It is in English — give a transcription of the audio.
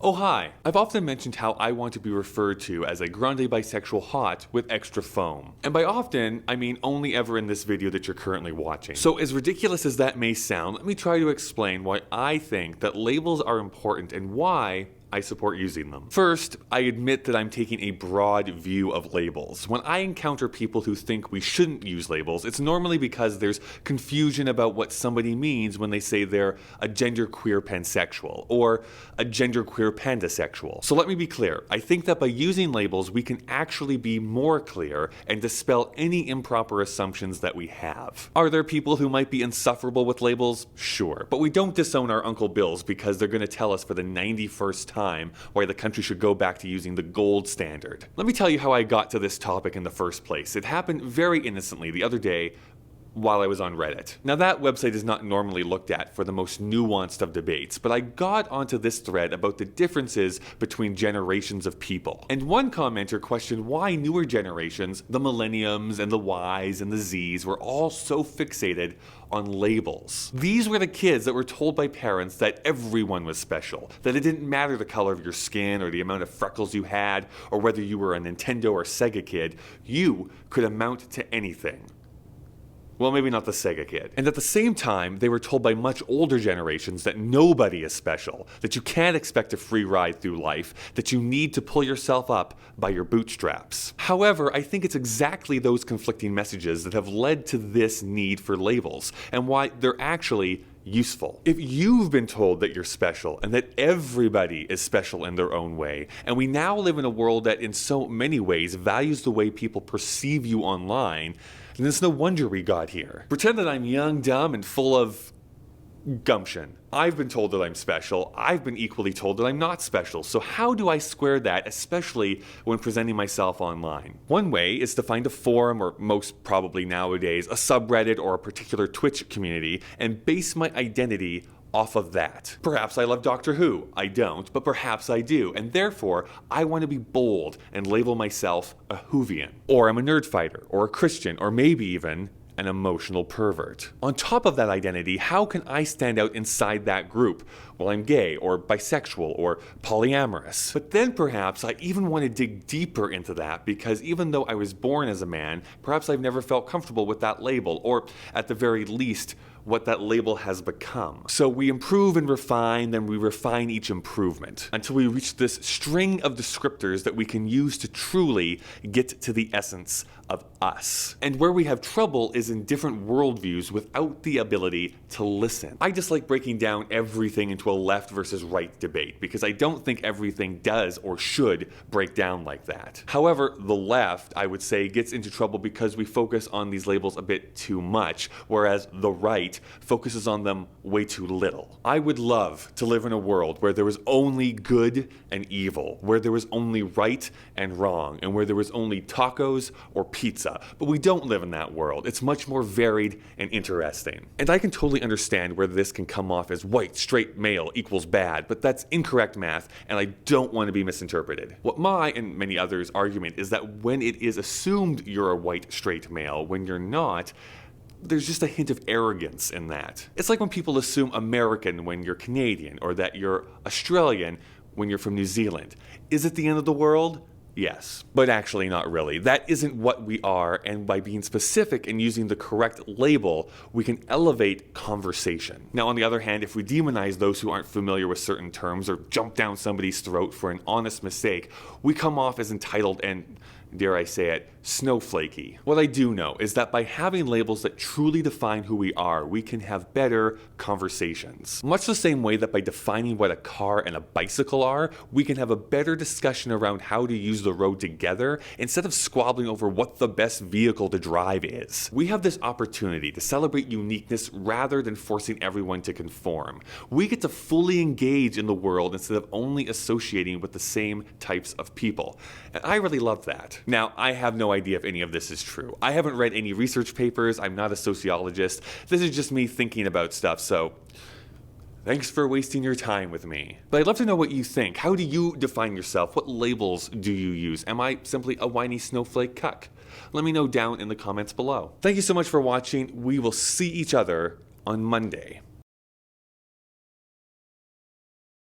Oh hi, I've often mentioned how I want to be referred to as a grande bisexual hot with extra foam. And by often, I mean only ever in this video that you're currently watching. So as ridiculous as that may sound, let me try to explain why I think that labels are important and why I support using them. First, I admit that I'm taking a broad view of labels. When I encounter people who think we shouldn't use labels, it's normally because there's confusion about what somebody means when they say they're a genderqueer pansexual or a genderqueer pandasexual. So let me be clear. I think that by using labels, we can actually be more clear and dispel any improper assumptions that we have. Are there people who might be insufferable with labels? Sure. But we don't disown our Uncle Bills because they're going to tell us for the 91st time why the country should go back to using the gold standard. Let me tell you how I got to this topic in the first place. It happened very innocently the other day while I was on Reddit. Now that website is not normally looked at for the most nuanced of debates, but I got onto this thread about the differences between generations of people. And one commenter questioned why newer generations, the millenniums and the Ys and the Zs, were all so fixated on labels. These were the kids that were told by parents that everyone was special, that it didn't matter the color of your skin or the amount of freckles you had, or whether you were a Nintendo or Sega kid, you could amount to anything. Well, maybe not the Sega kid. And at the same time, they were told by much older generations that nobody is special, that you can't expect a free ride through life, that you need to pull yourself up by your bootstraps. However, I think it's exactly those conflicting messages that have led to this need for labels, and why they're actually useful. If you've been told that you're special and that everybody is special in their own way, and we now live in a world that in so many ways values the way people perceive you online, then it's no wonder we got here. Pretend that I'm young, dumb, and full of gumption. I've been told that I'm special. I've been equally told that I'm not special. So how do I square that, especially when presenting myself online? One way is to find a forum, or most probably nowadays, a subreddit or a particular Twitch community, and base my identity off of that. Perhaps I love Doctor Who. I don't, but perhaps I do, and therefore I want to be bold and label myself a Whovian. Or I'm a nerd fighter, or a Christian, or maybe even an emotional pervert. On top of that identity, how can I stand out inside that group? Well, I'm gay, or bisexual, or polyamorous. But then perhaps I even want to dig deeper into that, because even though I was born as a man, perhaps I've never felt comfortable with that label, or at the very least, what that label has become. So we improve and refine, then we refine each improvement until we reach this string of descriptors that we can use to truly get to the essence of us. And where we have trouble is in different worldviews without the ability to listen. I just like breaking down everything into a left versus right debate, because I don't think everything does or should break down like that. However, the left, I would say, gets into trouble because we focus on these labels a bit too much, whereas the right focuses on them way too little. I would love to live in a world where there was only good and evil, where there was only right and wrong, and where there was only tacos or pizza. But we don't live in that world. It's much more varied and interesting. And I can totally understand where this can come off as white, straight male equals bad, but that's incorrect math, and I don't want to be misinterpreted. What my and many others' argument is that when it is assumed you're a white, straight male, when you're not, there's just a hint of arrogance in that. It's like when people assume American when you're Canadian, or that you're Australian when you're from New Zealand. Is it the end of the world? Yes, but actually not really. That isn't what we are, and by being specific and using the correct label, we can elevate conversation. Now, on the other hand, if we demonize those who aren't familiar with certain terms or jump down somebody's throat for an honest mistake, we come off as entitled and, dare I say it, snowflakey. What I do know is that by having labels that truly define who we are, we can have better conversations. Much the same way that by defining what a car and a bicycle are, we can have a better discussion around how to use the road together instead of squabbling over what the best vehicle to drive is. We have this opportunity to celebrate uniqueness rather than forcing everyone to conform. We get to fully engage in the world instead of only associating with the same types of people. And I really love that. Now, I have no idea if any of this is true. I haven't read any research papers. I'm not a sociologist. This is just me thinking about stuff, so thanks for wasting your time with me. But I'd love to know what you think. How do you define yourself? What labels do you use? Am I simply a whiny snowflake cuck? Let me know down in the comments below. Thank you so much for watching. We will see each other on Monday.